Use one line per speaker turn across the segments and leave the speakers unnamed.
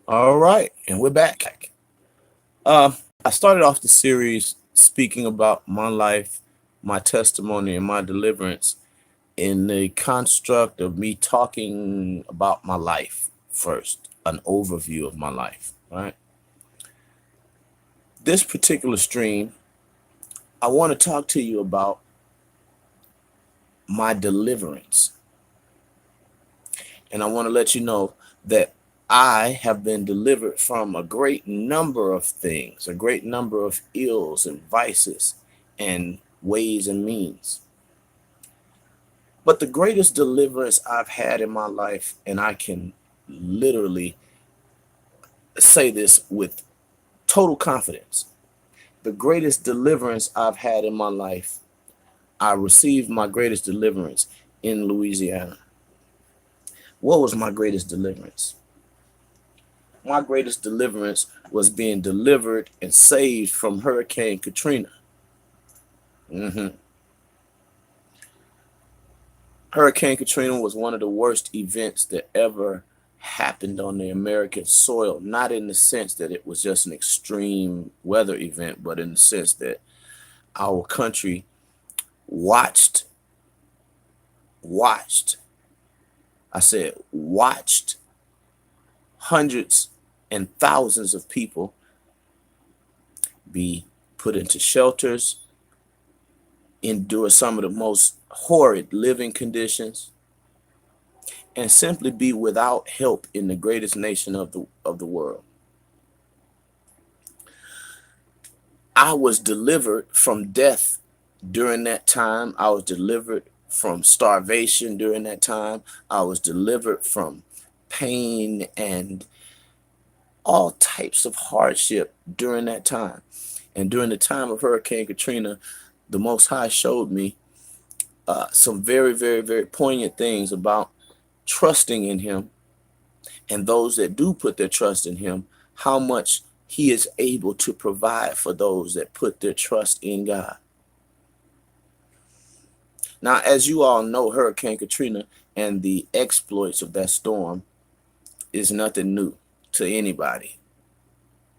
All right, and we're back. I started off the series speaking about my life, my testimony, and my deliverance in the construct of me talking about my life first, an overview of my life. Right. This particular stream, I want to talk to you about my deliverance, and I want to let you know that I have been delivered from a great number of things, a great number of ills and vices and ways and means. But the greatest deliverance I've had in my life, and I can literally say this with total confidence, the greatest deliverance I've had in my life, I received my greatest deliverance in Louisiana. What was my greatest deliverance? My greatest deliverance was being delivered and saved from Hurricane Katrina. Mhm. Hurricane Katrina was one of the worst events that ever happened on the American soil, not in the sense that it was just an extreme weather event, but in the sense that our country watched, watched, I said, watched hundreds and thousands of people be put into shelters, endure some of the most horrid living conditions, and simply be without help in the greatest nation of the world. I was delivered from death during that time. I was delivered from starvation during that time. I was delivered from pain and all types of hardship during that time. And during the time of Hurricane Katrina, the Most High showed me some very, very, very poignant things about trusting in Him, and those that do put their trust in Him, how much He is able to provide for those that put their trust in God. Now, as you all know, Hurricane Katrina and the exploits of that storm is nothing new to anybody.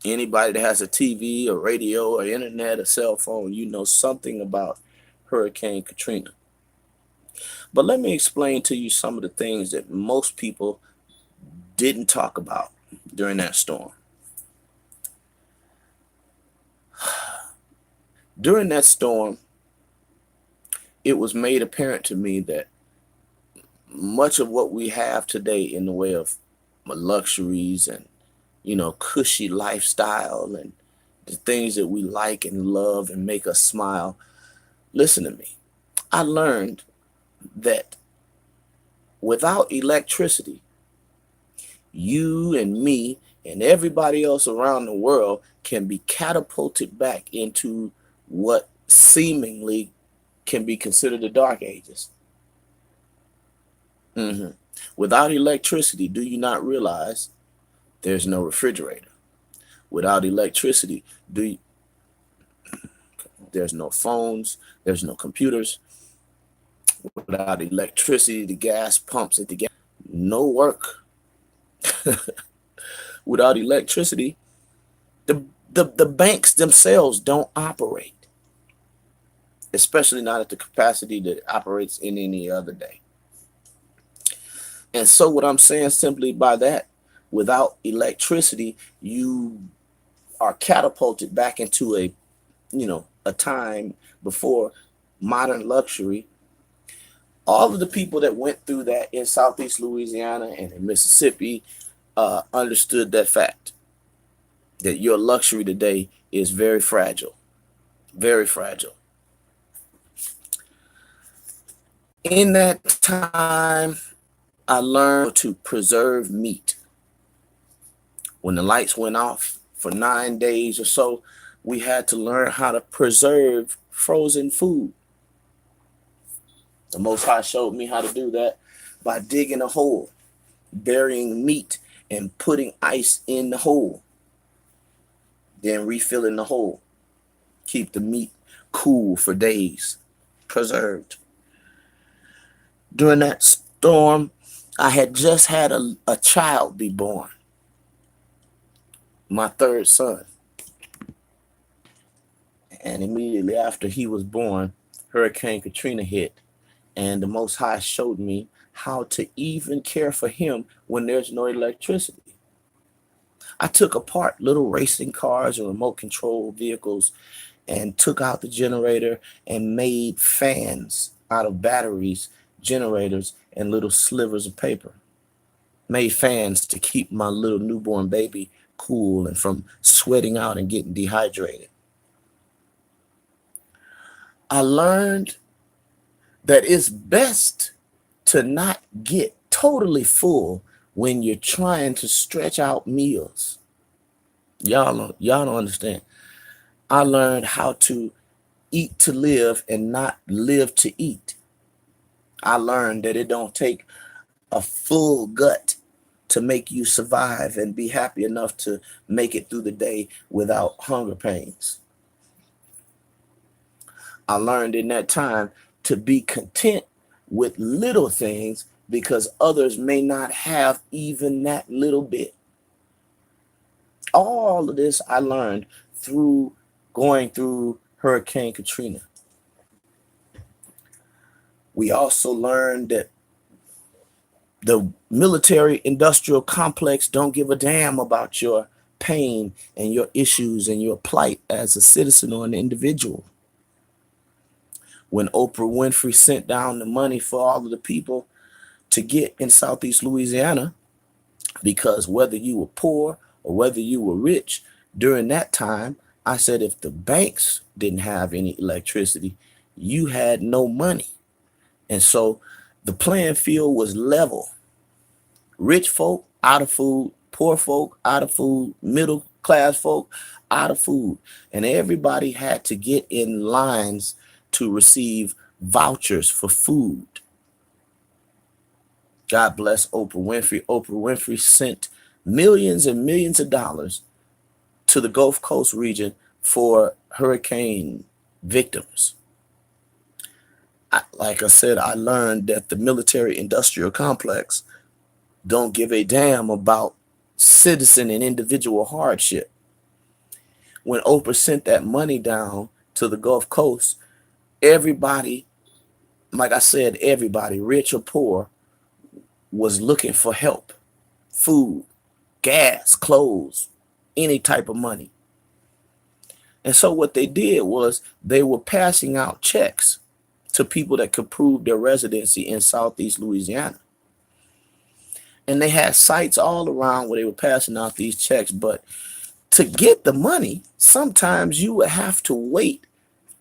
Anybody that has a TV or radio or internet or cell phone, you know something about Hurricane Katrina. But let me explain to you some of the things that most people didn't talk about during that storm. During that storm, it was made apparent to me that much of what we have today in the way of luxuries and cushy lifestyle and the things that we like and love and make us smile. Listen to me. I learned that without electricity, you and me and everybody else around the world can be catapulted back into what seemingly can be considered the dark ages. Mhm. Without electricity, do you not realize there's no refrigerator? Without electricity, do you, there's no phones, there's no computers. Without electricity, the gas pumps at the gas, no work. Without electricity, the banks themselves don't operate, especially not at the capacity that it operates in any other day. And so what I'm saying simply by that, without electricity, you are catapulted back into a time before modern luxury. All of the people that went through that in Southeast Louisiana and in Mississippi understood that fact, that your luxury today is very fragile, very fragile. In that time, I learned to preserve meat. When the lights went off for 9 days or so, we had to learn how to preserve frozen food. The Most High showed me how to do that by digging a hole, burying meat, and putting ice in the hole, then refilling the hole. Keep the meat cool for days, preserved. During that storm, I had just had a child be born. my third son. And immediately after he was born, Hurricane Katrina hit. And the Most High showed me how to even care for him when there's no electricity. I took apart little racing cars and remote control vehicles and took out the generator and made fans out of batteries, generators, and little slivers of paper. Made fans to keep my little newborn baby cool and from sweating out and getting dehydrated. I learned that it's best to not get totally full when you're trying to stretch out meals. Y'all don't understand. I learned how to eat to live and not live to eat. I learned that it don't take a full gut to make you survive and be happy enough to make it through the day without hunger pains. I learned in that time to be content with little things because others may not have even that little bit. All of this I learned through going through Hurricane Katrina. We also learned that the military industrial complex don't give a damn about your pain and your issues and your plight as a citizen or an individual. When Oprah Winfrey sent down the money for all of the people to get in Southeast Louisiana, because whether you were poor or whether you were rich during that time, I said if the banks didn't have any electricity, you had no money. And so the playing field was level. Rich folk out of food, poor folk out of food, middle class folk out of food. And everybody had to get in lines to receive vouchers for food. God bless Oprah Winfrey. Oprah Winfrey sent millions and millions of dollars to the Gulf Coast region for hurricane victims. Like I said, I learned that the military industrial complex don't give a damn about citizen and individual hardship. When Oprah sent that money down to the Gulf Coast, everybody, like I said, everybody, rich or poor, was looking for help, food, gas, clothes, any type of money. And so what they did was they were passing out checks to people that could prove their residency in Southeast Louisiana. And they had sites all around where they were passing out these checks. But to get the money, sometimes you would have to wait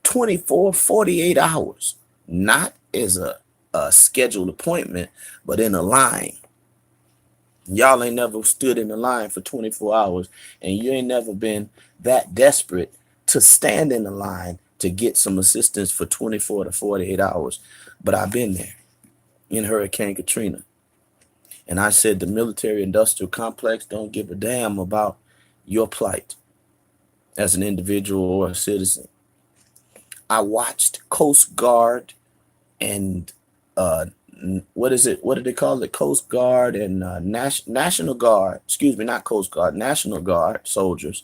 24, 48 hours, not as a scheduled appointment, but in a line. Y'all ain't never stood in the line for 24 hours, and you ain't never been that desperate to stand in the line to get some assistance for 24 to 48 hours. But I've been there in Hurricane Katrina. And I said the military industrial complex don't give a damn about your plight as an individual or a citizen. I watched Coast Guard and what is it? What do they call it? Coast Guard and National Guard. Excuse me, not Coast Guard. National Guard soldiers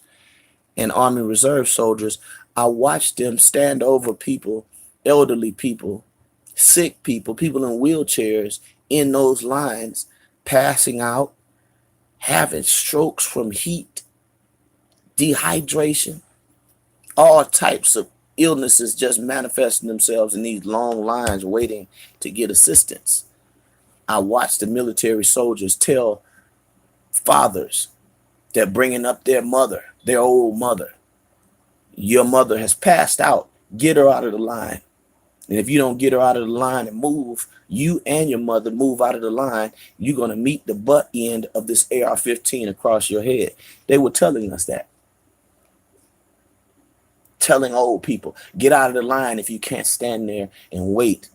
and Army Reserve soldiers. I watched them stand over people, elderly people, sick people, people in wheelchairs in those lines, passing out, having strokes from heat, dehydration, all types of illnesses just manifesting themselves in these long lines waiting to get assistance. I watched the military soldiers tell fathers that bringing up their mother, their old mother, your mother has passed out, get her out of the line. And if you don't get her out of the line and move, you and your mother move out of the line, you're going to meet the butt end of this AR-15 across your head. They were telling us that. Telling old people, get out of the line if you can't stand there and wait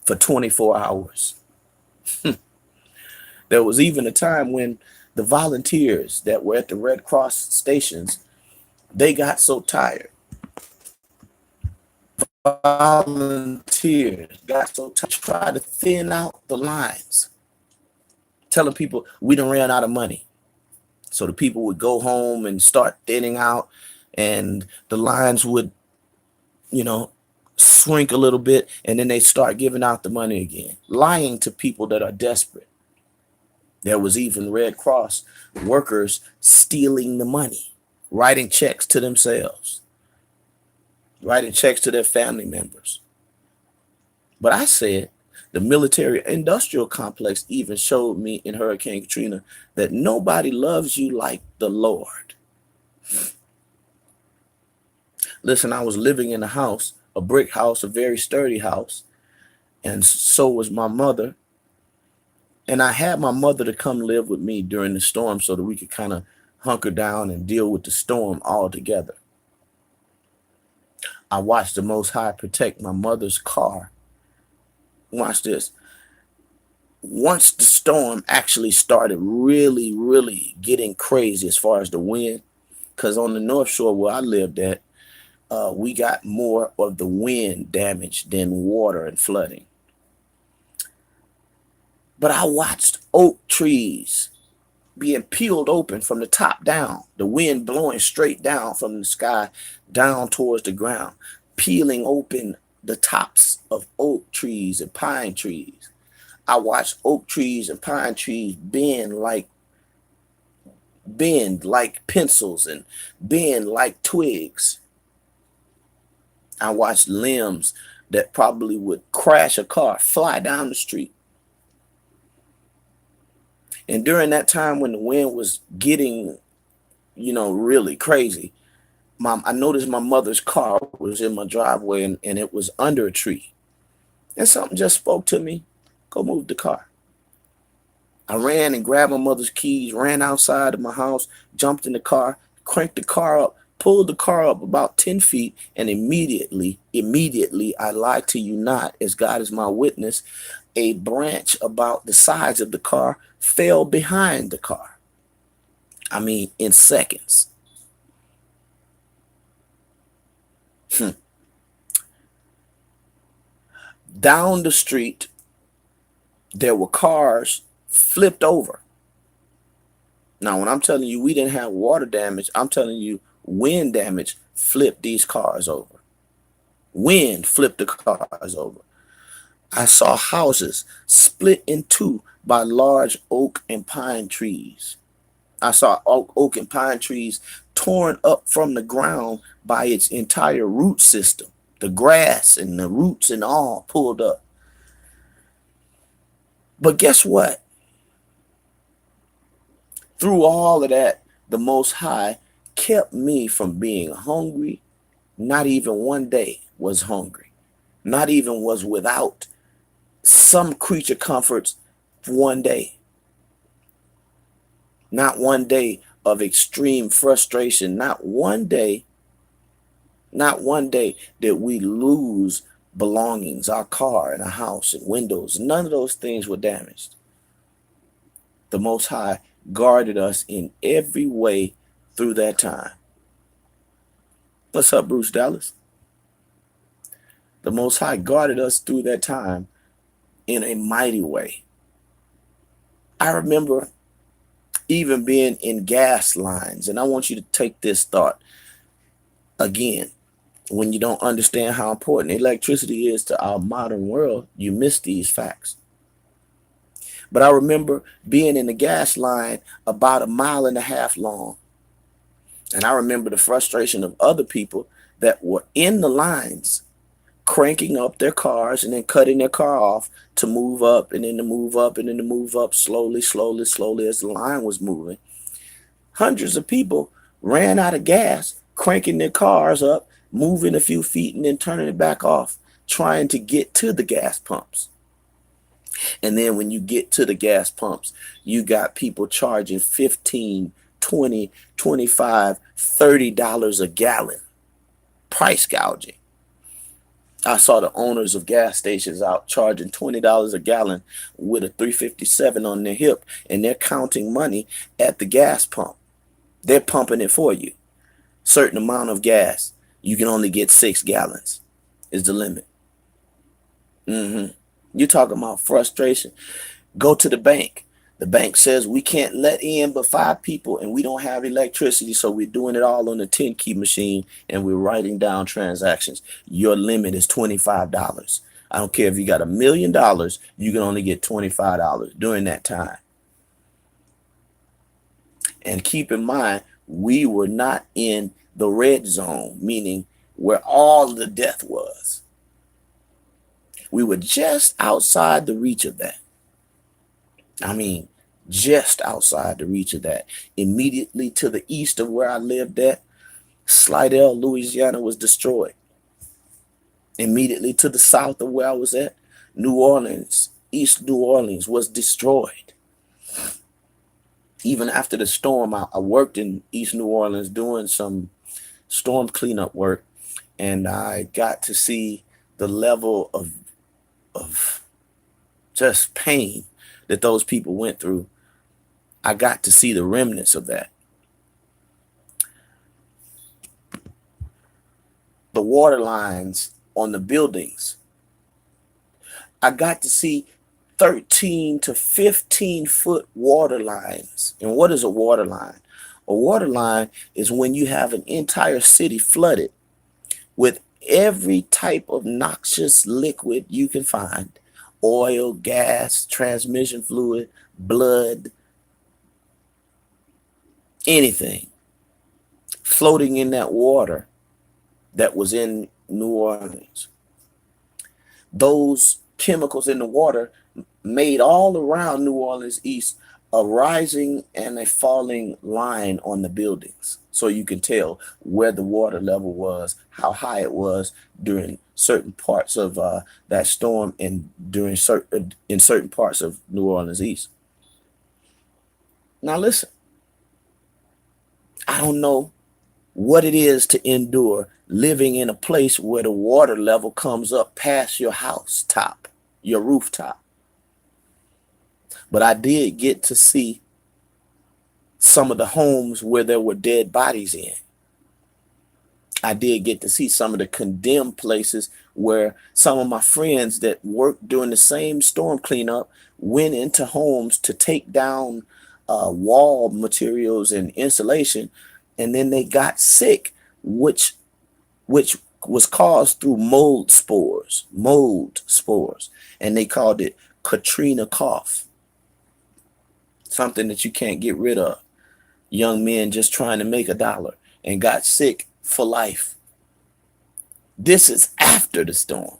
for 24 hours. There was even a time when the volunteers that were at the Red Cross stations, they got so tired. Volunteers got so tired, try to thin out the lines, telling people we done ran out of money. So the people would go home and start thinning out, and the lines would, you know, shrink a little bit, and then they start giving out the money again, lying to people that are desperate. There was even Red Cross workers stealing the money, writing checks to themselves, writing checks to their family members. But I said the military industrial complex even showed me in Hurricane Katrina that nobody loves you like the Lord. Listen, I was living in a house, a brick house, a very sturdy house, and so was my mother. And I had my mother to come live with me during the storm so that we could kind of hunker down and deal with the storm all together. I watched the Most High protect my mother's car. Watch this. Once the storm actually started really, really getting crazy as far as the wind, because on the North Shore where I lived at, we got more of the wind damage than water and flooding. But I watched oak trees being peeled open from the top down, the wind blowing straight down from the sky down towards the ground, peeling open the tops of oak trees and pine trees. I watched oak trees and pine trees bend like pencils and bend like twigs. I watched limbs that probably would crash a car fly down the street. And during that time when the wind was getting, really crazy, I noticed my mother's car was in my driveway, and it was under a tree. And something just spoke to me, go move the car. I ran and grabbed my mother's keys, ran outside of my house, jumped in the car, cranked the car up, pulled the car up about 10 feet, and immediately, I lied to you not, as God is my witness, a branch about the sides of the car fell behind the car. I mean, in seconds. Down the street, there were cars flipped over. Now, when I'm telling you we didn't have water damage, I'm telling you wind damage flipped these cars over. Wind flipped the cars over. I saw houses split in two by large oak and pine trees. I saw oak and pine trees torn up from the ground by its entire root system. The grass and the roots and all pulled up. But guess what? Through all of that, the Most High kept me from being hungry. Not even one day was hungry. Not even was without some creature comforts one day. Not one day of extreme frustration. Not one day did we lose belongings, our car and a house and windows. None of those things were damaged. The Most High guarded us in every way through that time. What's up, Bruce Dallas? The Most High guarded us through that time in a mighty way. I remember even being in gas lines, and I want you to take this thought again. When you don't understand how important electricity is to our modern world, you miss these facts. But I remember being in the gas line about a mile and a half long. And I remember the frustration of other people that were in the lines, cranking up their cars and then cutting their car off to move up and then to move up and then to move up slowly as the line was moving. Hundreds of people ran out of gas, cranking their cars up, moving a few feet and then turning it back off, trying to get to the gas pumps. And then when you get to the gas pumps, you got people charging $15, $20, $25, $30 a gallon. Price gouging. I saw the owners of gas stations out charging $20 a gallon with a 357 on their hip, and they're counting money at the gas pump. They're pumping it for you. Certain amount of gas. You can only get 6 gallons is the limit. You're talking about frustration. Go to the bank. The bank says we can't let in but 5 people and we don't have electricity, so we're doing it all on the 10 key machine and we're writing down transactions. Your limit is $25. I don't care if you got $1,000,000, you can only get $25 during that time. And keep in mind, we were not in the red zone, meaning where all the death was. We were just outside the reach of that. I mean, just outside the reach of that. Immediately to the east of where I lived at, Slidell, Louisiana was destroyed. Immediately to the south of where I was at, New Orleans, East New Orleans was destroyed. Even after the storm, I worked in East New Orleans doing some storm cleanup work, and I got to see the level of just pain that those people went through. I got to see the remnants of that. The water lines on the buildings. I got to see 13 to 15 foot water lines. And what is a water line? A water line is when you have an entire city flooded with every type of noxious liquid you can find: oil, gas, transmission fluid, blood, anything floating in that water that was in New Orleans. Those chemicals in the water made all around New Orleans East a rising and a falling line on the buildings. So you can tell where the water level was, how high it was during certain parts of that storm and during certain parts of New Orleans East. Now listen, I don't know what it is to endure living in a place where the water level comes up past your house top, your rooftop. But I did get to see some of the homes where there were dead bodies in. I did get to see some of the condemned places where some of my friends that worked during the same storm cleanup went into homes to take down wall materials and insulation, and then they got sick, which was caused through mold spores, and they called it Katrina cough, something that you can't get rid of. Young men just trying to make $1 and got sick for life. This is after the storm.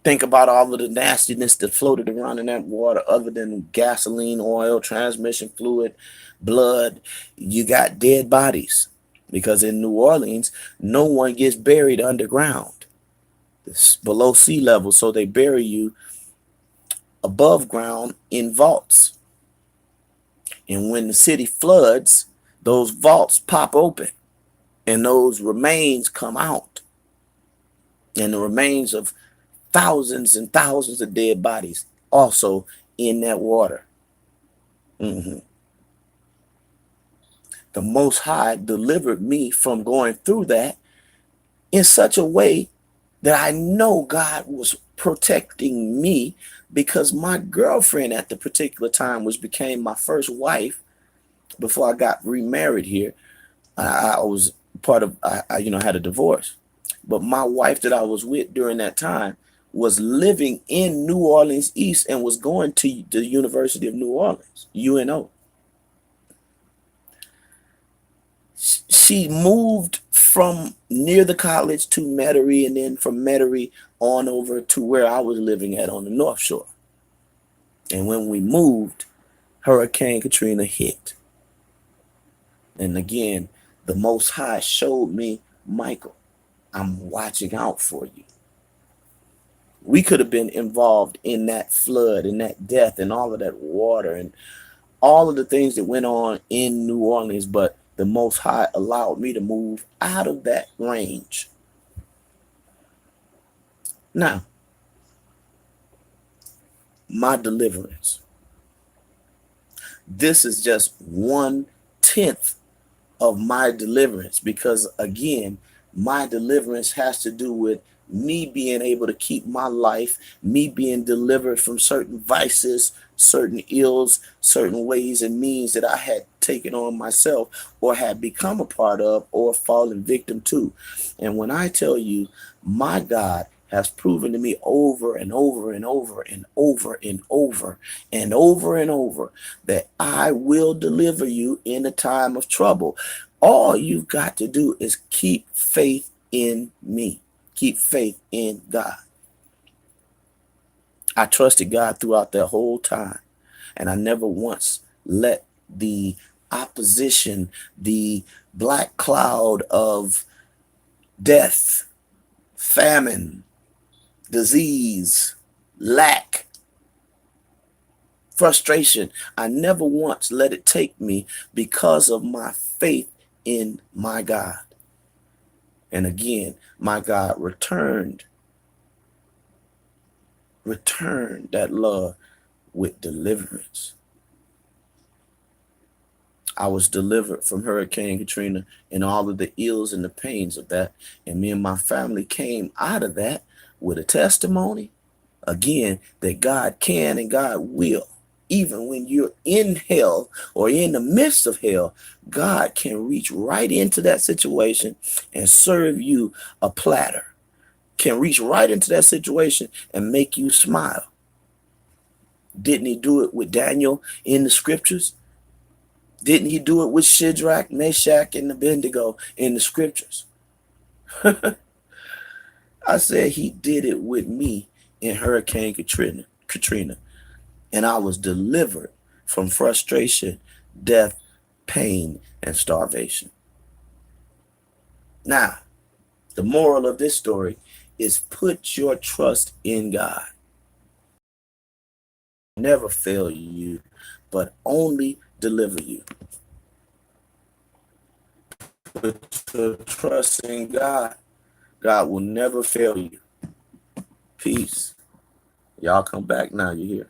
Think about all of the nastiness that floated around in that water other than gasoline, oil, transmission fluid, blood. You got dead bodies, because in New Orleans, no one gets buried underground. It's below sea level, so they bury you above ground in vaults. And when the city floods, those vaults pop open and those remains come out. And the remains of thousands and thousands of dead bodies also in that water. The Most High delivered me from going through that in such a way that I know God was protecting me, because my girlfriend at the particular time, which became my first wife before I got remarried here, I was part of, I had a divorce. But my wife that I was with during that time was living in New Orleans East and was going to the University of New Orleans, UNO. She moved from near the college to Metairie, and then from Metairie on over to where I was living at on the North Shore. And when we moved, Hurricane Katrina hit. And again, the Most High showed me, Michael, I'm watching out for you. We could have been involved in that flood and that death and all of that water and all of the things that went on in New Orleans, but the Most High allowed me to move out of that range. Now, my deliverance. This is just 1/10 of my deliverance, because again, my deliverance has to do with me being able to keep my life, me being delivered from certain vices, certain ills, certain ways and means that I had taken on myself or had become a part of or fallen victim to. And when I tell you, my God has proven to me over and over and over and over and over and over and over that I will deliver you in a time of trouble. All you've got to do is keep faith in me. Keep faith in God. I trusted God throughout that whole time, and I never once let the opposition, the black cloud of death, famine, disease, lack, frustration, I never once let it take me because of my faith in my God. And again, my God returned that love with deliverance. I was delivered from Hurricane Katrina and all of the ills and the pains of that. And me and my family came out of that with a testimony, again, that God can and God will. Even when you're in hell or in the midst of hell, God can reach right into that situation and serve you a platter, can reach right into that situation and make you smile. Didn't he do it with Daniel in the scriptures? Didn't he do it with Shadrach, Meshach, and Abednego in the scriptures? I said he did it with me in Hurricane Katrina, and I was delivered from frustration, death, pain, and starvation. Now, the moral of this story is put your trust in God. Never fail you, but only deliver you. Put your trust in God. God will never fail you. Peace. Y'all come back now. You're here.